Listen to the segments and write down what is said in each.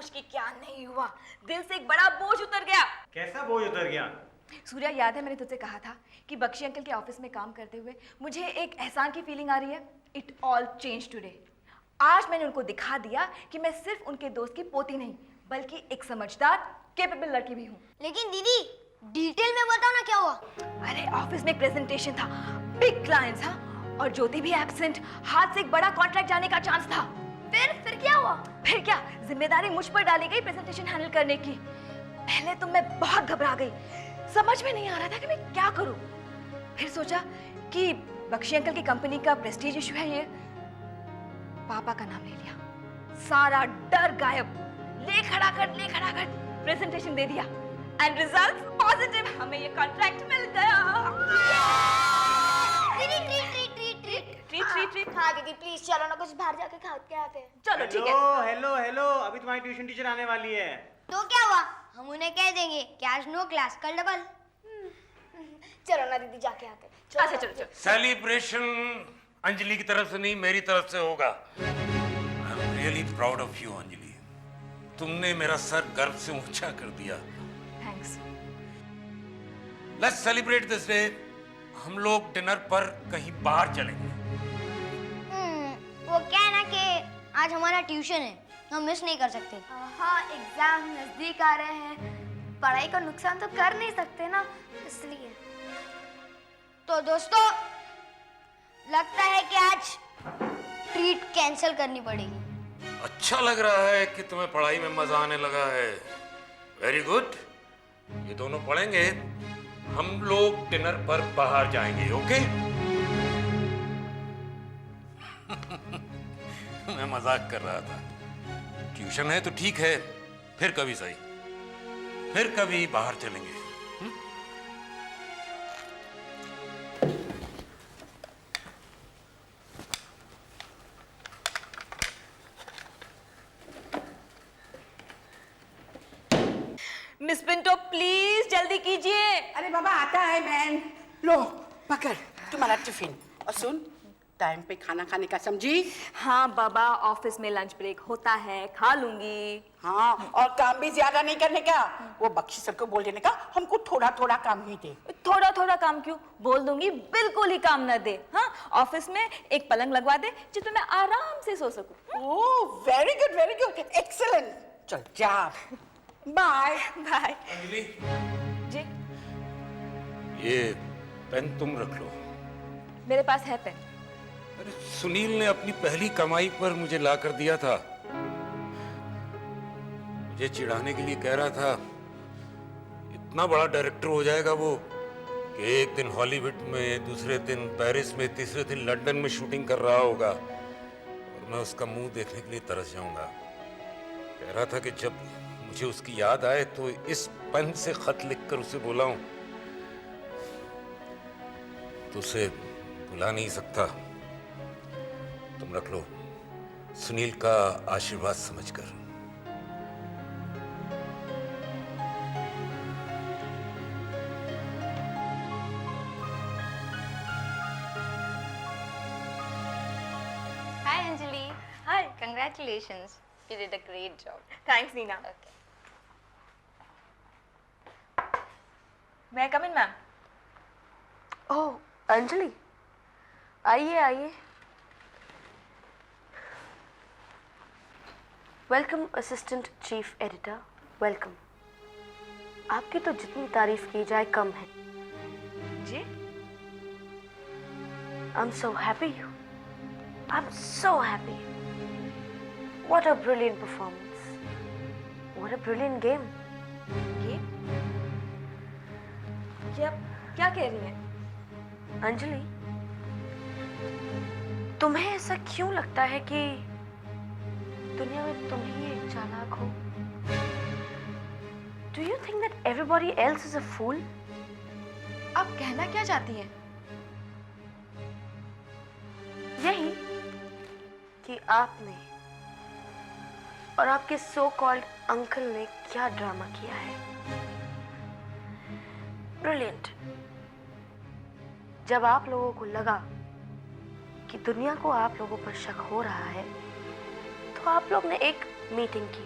सोच के क्या नहीं हुआ, दिल से एक बड़ा बोझ उतर गया। कैसा बोझ उतर गया? सूर्या, याद है मैंने तुझसे कहा था कि बख्शी अंकल के ऑफिस में काम करते हुए मुझे एक एहसान की फीलिंग आ रही है। It all change today. आज मैंने उनको दिखा दिया कि मैं सिर्फ उनके दोस्त की पोती नहीं बल्कि एक समझदार केपेबल लड़की भी हूँ। लेकिन दीदी डिटेल में बताओ ना क्या हुआ। अरे ऑफिस में एक प्रेजेंटेशन था, बिग क्लाइंट्स था, और ज्योति भी एब्सेंट। हाथ से एक बड़ा कॉन्ट्रैक्ट जाने का चांस था। फिर क्या हुआ? फिर क्या, जिम्मेदारी मुझ पर डाली गई प्रेजेंटेशन हैंडल करने की। पहले तो मैं बहुत घबरा गई, समझ में नहीं आ रहा था कि मैं क्या करूं। फिर सोचा कि बख्शी अंकल की कंपनी का प्रेस्टीज इशू है ये। पापा का नाम ले लिया, सारा डर गायब। ले खड़ा कर प्रेजेंटेशन दे दिया एंड रिजल्ट पॉजिटिव। हमें ये कॉन्ट्रैक्ट मिल गया। ट्रीट। हाँ दीदी प्लीज चलो ना, कुछ बाहर जाके खा के आते हैं। चलो ठीक है। हेलो, अभी तुम्हारी ट्यूशन टीचर आने वाली है। तो क्या हुआ, हम उन्हें कह देंगे कि आज नो क्लास, कल डबल। चलो ना दीदी जाके आते हैं। अच्छा चलो। सेलिब्रेशन अंजलि की तरफ से नहीं, मेरी तरफ से होगा। I am really proud of you Anjali. तुमने मेरा सर गर्व से ऊंचा कर दिया। Thanks. Let's celebrate this day. हम लोग डिनर पर कहीं बाहर चलेंगे। वो क्या है ना कि आज हमारा ट्यूशन है, हम मिस नहीं कर सकते। हाँ, एग्जाम नजदीक आ रहे हैं, पढ़ाई का नुकसान तो कर नहीं सकते ना, इसलिए। तो दोस्तों लगता है कि आज ट्रीट कैंसिल करनी पड़ेगी। अच्छा लग रहा है कि तुम्हें पढ़ाई में मजा आने लगा है। Very good. ये दोनों पढ़ेंगे, हम लोग डिनर पर बाहर जाएंगे। ओके? मैं मजाक कर रहा था। ट्यूशन है तो ठीक है, फिर कभी सही, फिर कभी बाहर चलेंगे। मिस पिंटो प्लीज जल्दी कीजिए। अरे बाबा आता है मैन। लो पकड़ तुम्हारा टिफिन, और सुन टाइम पे खाना खाने का, समझी? हाँ बाबा, ऑफिस में लंच ब्रेक होता है, खा लूंगी। हाँ, और काम भी ज्यादा नहीं करने का। वो बख्शी सर को बोल देने का हमको थोड़ा थोड़ा काम ही दे। थोड़ा काम क्यों, बोल दूंगी बिल्कुल ही काम न दे। हाँ, ऑफिस में एक पलंग लगवा दे जिसमें मैं आराम से सो सकूं। Oh very good, excellent. चल जा, बाय। अंजलि, जी ये पेन तुम रख लो। मेरे पास है पेन। अरे सुनील ने अपनी पहली कमाई पर मुझे ला कर दिया था। मुझे चिढ़ाने के लिए कह रहा था इतना बड़ा डायरेक्टर हो जाएगा वो कि एक दिन हॉलीवुड में, दूसरे दिन पेरिस में, तीसरे दिन लंदन में शूटिंग कर रहा होगा और मैं उसका मुंह देखने के लिए तरस जाऊंगा। कह रहा था कि जब मुझे उसकी याद आए तो इस पेन से खत लिखकर उसे बुलाऊं, तो उसे बुला नहीं सकता। तुम रख लो, सुनील का आशीर्वाद समझकर। Hi Anjali. Hi. Congratulations. You did a great job. Thanks Neena. Okay. मैं come in ma'am? Oh Anjali, आइए। Welcome assistant chief editor, welcome. आपकी तो जितनी तारीफ की जाए कम है। जी I'm so happy. I'm so happy. What a brilliant performance. What a brilliant game. ये आप क्या कह रही हैं? अंजलि, तुम्हें ऐसा क्यों लगता है कि दुनिया में तुम ही एक चालाक हो? Do you think that everybody else is a fool? आप कहना क्या चाहती हैं? यही कि आपने और आपके सो कॉल्ड अंकल ने क्या ड्रामा किया है। ब्रिलियंट। जब आप लोगों को लगा कि दुनिया को आप लोगों पर शक हो रहा है, तो आप लोग ने एक मीटिंग की,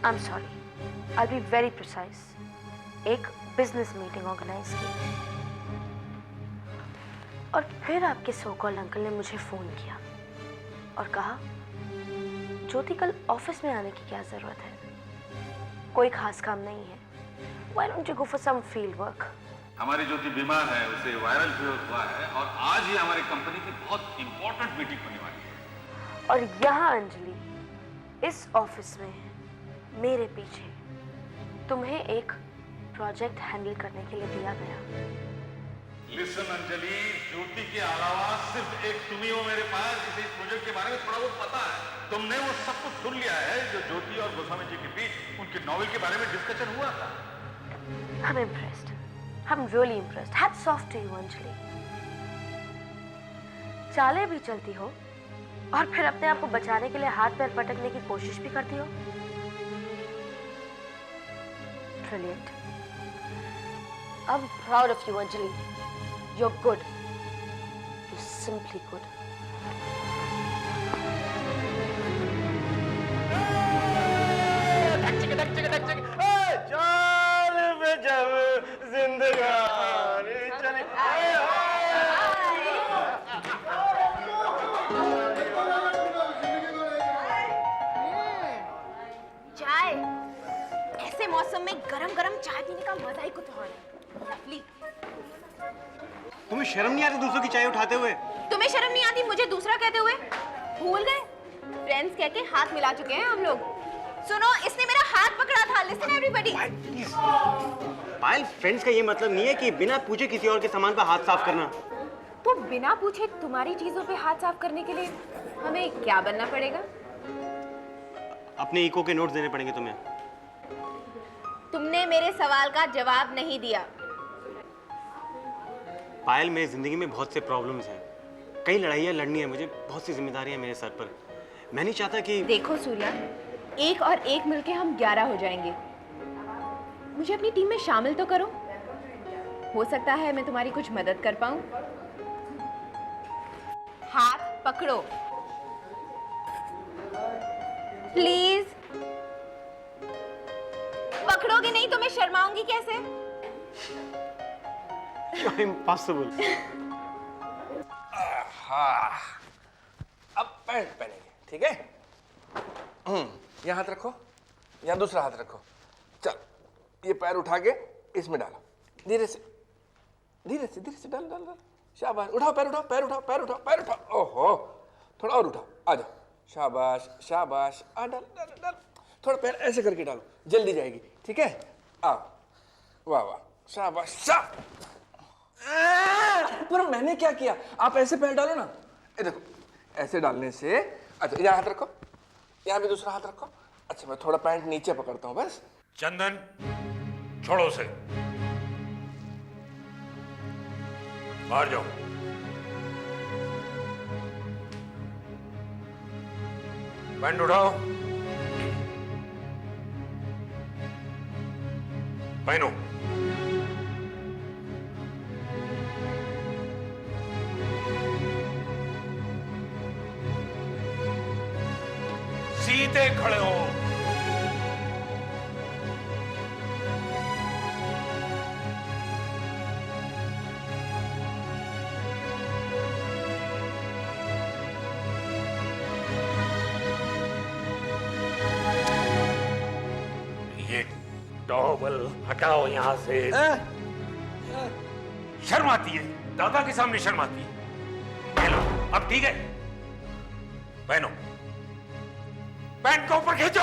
I am sorry, I be very precise. एक बिजनेस मीटिंग ऑर्गेनाइज की और फिर आपके सो कॉल्ड अंकल ने मुझे फोन किया और कहा ज्योति कल ऑफिस में आने की क्या जरूरत है, कोई खास काम नहीं है, why don't you go for some field work. हमारी ज्योति बीमार है, उसे वायरल फीवर हुआ है और आज ही हमारी कंपनी की बहुत इंपॉर्टेंट मीटिंग होने वाली है। और यहाँ अंजलि इस ऑफिस में मेरे पीछे तुम्हें एक प्रोजेक्ट हैंडल करने के लिए दिया गया। लिसन अंजलि, ज्योति के अलावा सिर्फ एक तुम ही हो मेरे पास जिसे इस प्रोजेक्ट के बारे में थोड़ा बहुत पता है। तुमने वो सब कुछ सुन लिया है जो ज्योति और गोस्वामी जी के बीच उनके नॉवेल के बारे में डिस्कशन हुआ था। I'm impressed. I'm really impressed. Hats off to you, Anjali. चालें भी चलती हो और फिर अपने आप को बचाने के लिए हाथ पैर पटकने की कोशिश भी करती हो। Brilliant. I'm proud of you, Anjali. You're good. You're simply good. चाय, ऐसे मौसम में गरम गरम चाय पीने का मजा ही कुछ और है। लवली। तुम्हें शर्म नहीं आती दूसरों की चाय उठाते हुए? तुम्हें शर्म नहीं आती मुझे दूसरा कहते हुए? भूल गए? फ्रेंड्स कह के हाथ मिला चुके हैं हम लोग। सुनो, इसने मेरा हाथ पकड़ा था। Listen everybody. पायल, फ्रेंड्स का ये मतलब नहीं है कि बिना पूछे किसी और के सामान पर हाथ साफ करना। तो बिना पूछे तुम्हारी चीजों पे हाथ साफ करने के लिए हमें क्या बनना पड़ेगा? अपने इको के नोट्स देने पड़ेंगे तुम्हें। तुमने मेरे सवाल का जवाब नहीं दिया। पायल, मेरी जिंदगी में बहुत से प्रॉब्लम्स हैं, कई लड़ाइयाँ लड़नी है मुझे, बहुत सी जिम्मेदारियां मेरे सर पर। मैं नहीं चाहता कि देखो सूर्या, एक और एक मिलके हम 11 हो जाएंगे। मुझे अपनी टीम में शामिल तो करो, हो सकता है मैं तुम्हारी कुछ मदद कर पाऊं। हाथ पकड़ो प्लीज। पकड़ोगे नहीं तो मैं शर्माऊंगी कैसे? इम्पॉसिबल। हाँ, अब पैंट पहनेंगे, ठीक है? यहाँ हाथ रखो, यहाँ दूसरा हाथ रखो। चल, ये पैर उठा के इसमें डालो, धीरे से डाल डाल डाल। शाबाश, उठाओ पैर, उठाओ पैर, उठाओ पैर, उठाओ पैर, उठाओ। ओहो, थोड़ा और उठाओ, आ जाओ। शाबाश शाबाश, आ डाल डाल डाल। थोड़ा पैर ऐसे करके डालो, जल्दी जाएगी, ठीक है? आओ, वाह वाह, शाबाश शाबाश। पर मैंने क्या किया? आप ऐसे पैर डालो ना, ये देखो, ऐसे डालने से। अच्छा, यहाँ हाथ रखो, यहाँ भी दूसरा हाथ रखो। अच्छा, मैं थोड़ा पैंट नीचे पकड़ता हूँ बस। चंदन, छोड़ो उसे, बाहर जाओ। पैंट उठाओ, पहनो। सीधे खड़े हो। ये टॉवल हटाओ यहां से। शर्म आती है, दादा के सामने शर्म आती है। ये लो, अब ठीक है, पहनो। पैंट को ऊपर खींचो।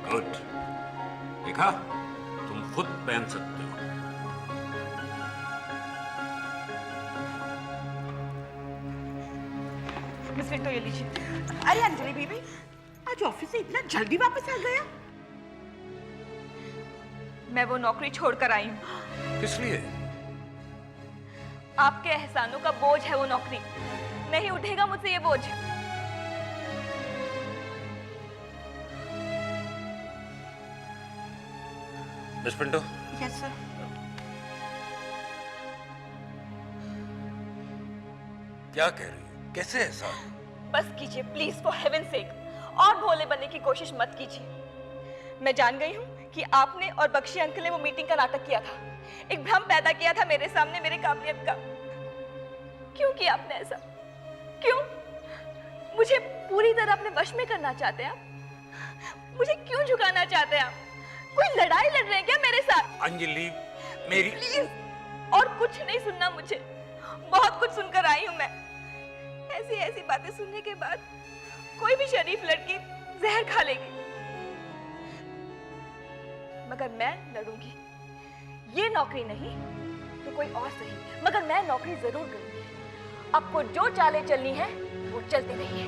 गुड, देखा, तुम खुद पहन सकते हो। मिस विक्टर, ये लीजिए। अरे अंजलि बीबी, आज ऑफिस से इतना जल्दी वापस आ गया? मैं वो नौकरी छोड़कर आई हूँ। किस लिए? आपके एहसानों का बोझ है वो नौकरी, नहीं उठेगा मुझसे ये बोझ। Miss Pinto, yes sir. क्या कह रही है? कैसे ऐसा? बस कीजिए प्लीज, फॉर हेवन सेक, और भोले बनने की कोशिश मत कीजिए। मैं जान गई हूँ कि आपने और बख्शी अंकल ने वो मीटिंग का नाटक किया था, एक भ्रम पैदा किया था मेरे सामने मेरे काबिलियत का। क्यों किया आपने ऐसा? क्यों? मुझे पूरी तरह अपने वश में करना चाहते हैं आप? मुझे क्यों झुकाना चाहते हैं आप? कोई लड़ाई लड़ रहे हैं क्या मेरे साथ? अंजलि, मेरी प्लीज, और कुछ नहीं सुनना मुझे, बहुत कुछ सुनकर आई हूं मैं। ऐसी ऐसी बातें सुनने के बाद कोई भी शरीफ लड़की जहर खा लेगी, मगर मैं लड़ूंगी। ये नौकरी नहीं तो कोई और सही, मगर मैं नौकरी जरूर करूंगी। आपको जो चालें चलनी है वो चलते रहिए।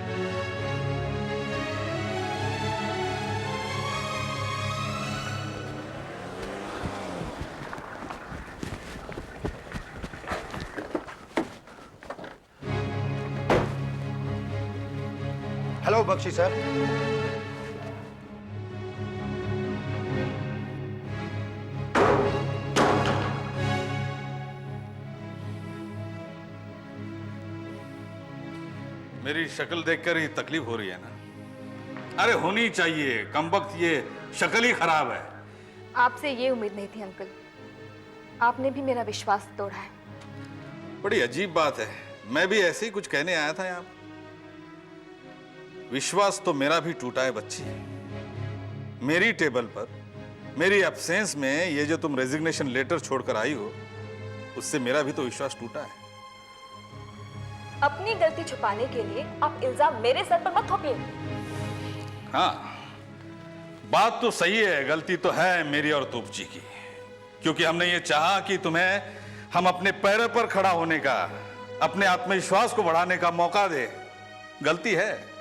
Hello Bakshi sir. मेरी शक्ल देखकर ही तकलीफ हो रही है ना? अरे होनी चाहिए, कमबख्त ये शक्ल ही खराब है। आपसे ये उम्मीद नहीं थी अंकल, आपने भी मेरा विश्वास तोड़ा है। बड़ी अजीब बात है, मैं भी ऐसे ही कुछ कहने आया था यहाँ। विश्वास तो मेरा भी टूटा है बच्ची। मेरी टेबल पर मेरी एब्सेंस में ये जो तुम रेजिग्नेशन लेटर छोड़कर आई हो, उससे मेरा भी तो विश्वास टूटा है। अपनी गलती छुपाने के लिए आप इल्जाम मेरे सर पर मत थोपिए। हाँ, बात तो सही है, गलती तो है मेरी और तोपची की, क्योंकि हमने ये चाहा कि तुम्हें हम अपने पैरों पर खड़ा होने का, अपने आत्मविश्वास को बढ़ाने का मौका दे। गलती है,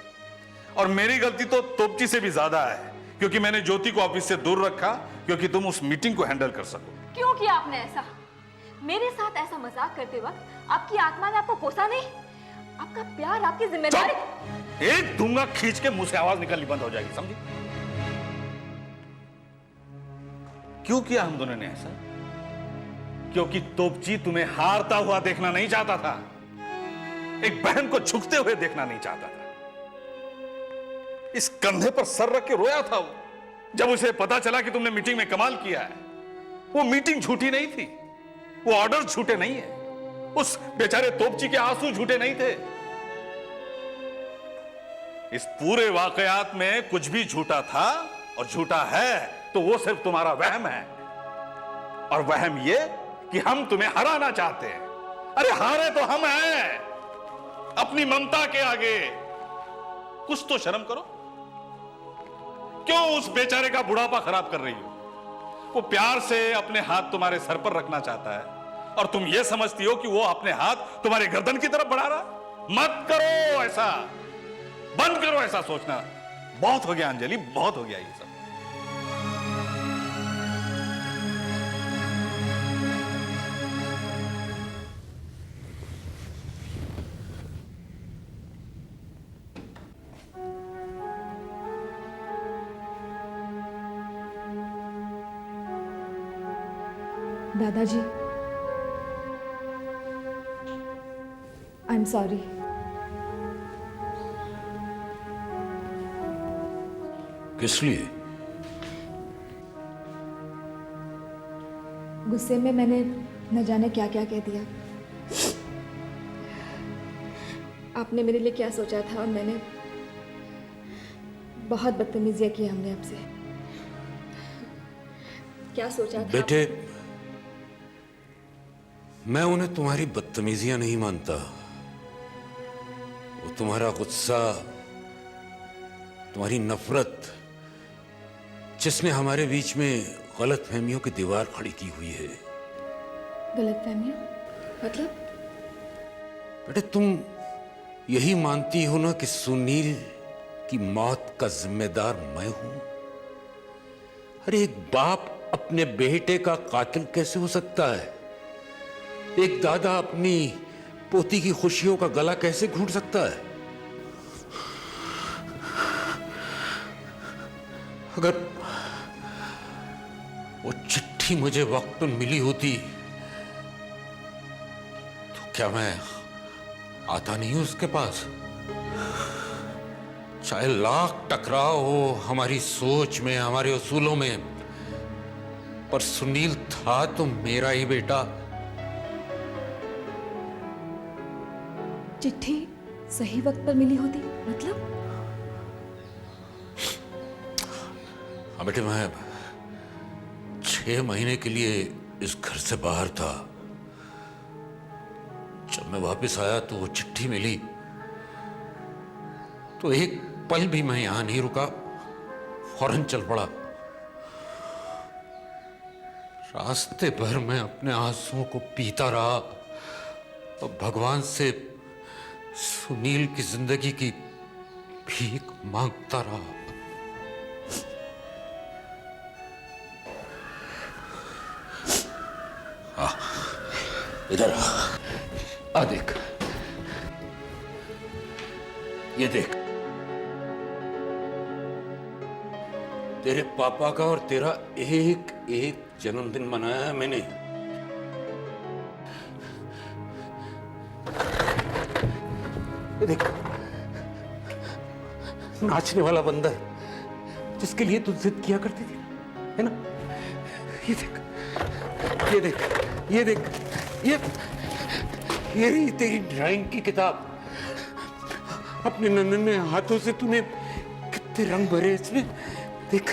और मेरी गलती तो तोपची से भी ज्यादा है, क्योंकि मैंने ज्योति को ऑफिस से दूर रखा, क्योंकि तुम उस मीटिंग को हैंडल कर सको। क्यों किया आपने ऐसा? मेरे साथ ऐसा मजाक करते वक्त आपकी आत्मा ने आपको कोसा नहीं? आपका प्यार, आपकी जिम्मेदारी। एक दूंगा खींच के मुंह से आवाज निकलनी बंद हो जाएगी, समझी? क्यों किया हम दोनों ने ऐसा? क्योंकि तोपची तुम्हें हारता हुआ देखना नहीं चाहता था, एक बहन को झुकते हुए देखना नहीं चाहता था। इस कंधे पर सर रख के रोया था वो, जब उसे पता चला कि तुमने मीटिंग में कमाल किया है। वो मीटिंग झूठी नहीं थी, वो ऑर्डर झूठे नहीं है, उस बेचारे तोपची के आंसू झूठे नहीं थे। इस पूरे वाकयात में कुछ भी झूठा था और झूठा है तो वो सिर्फ तुम्हारा वहम है, और वहम ये कि हम तुम्हें हराना चाहते हैं। अरे हारे तो हम हैं अपनी ममता के आगे। कुछ तो शर्म करो। क्यों उस बेचारे का बुढ़ापा खराब कर रही हो? वो प्यार से अपने हाथ तुम्हारे सर पर रखना चाहता है, और तुम ये समझती हो कि वो अपने हाथ तुम्हारे गर्दन की तरफ बढ़ा रहा। मत करो ऐसा, बंद करो ऐसा सोचना। बहुत हो गया अंजलि, बहुत हो गया ये सब। दादाजी, आई एम सॉरी। किस लिए? गुस्से में मैंने न जाने क्या क्या कह दिया। आपने मेरे लिए क्या सोचा था, और मैंने बहुत बदतमीजियां की हमने आपसे। क्या सोचा था? बेटे, मैं उन्हें तुम्हारी बदतमीजियां नहीं मानता। वो तुम्हारा गुस्सा, तुम्हारी नफरत, जिसने हमारे बीच में गलतफहमियों की दीवार खड़ी की हुई है। गलतफहमियां? मतलब? बेटे, तुम यही मानती हो ना कि सुनील की मौत का जिम्मेदार मैं हूं? अरे एक बाप अपने बेटे का कातिल कैसे हो सकता है? एक दादा अपनी पोती की खुशियों का गला कैसे घूंट सकता है? वो चिट्ठी मुझे वक्त पर मिली होती तो क्या मैं आता नहीं उसके पास? चाहे लाख टकराव हो हमारी सोच में, हमारे उसूलों में, पर सुनील था तो मेरा ही बेटा। चिट्ठी सही वक्त पर मिली होती मतलब? हाँ बेटे, मैं 6 महीने के लिए इस घर से बाहर था। जब मैं वापस आया तो वो चिट्ठी मिली, तो एक पल भी मैं यहां नहीं रुका, फौरन चल पड़ा। रास्ते भर मैं अपने आंसुओं को पीता रहा और भगवान से सुनील की जिंदगी की भीख मांगता रहा। इधर आ देख, ये देख, तेरे पापा का और तेरा एक एक जन्मदिन मनाया है मैंने। ये देख, नाचने वाला बंदर जिसके लिए तू जिद किया करती थी, है ना? ये देख, ये देख, ये देख, ये रही तेरी ड्राइंग की किताब। अपने नन्हे हाथों से तूने कितने रंग भरे इसमें, देख।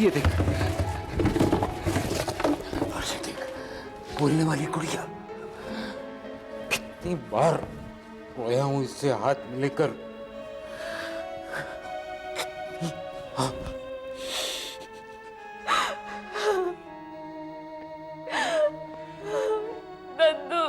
ये देख, और ये देख, बोलने वाली गुड़िया। कितनी बार रोया हूं इससे हाथ में लेकर। दद्दू।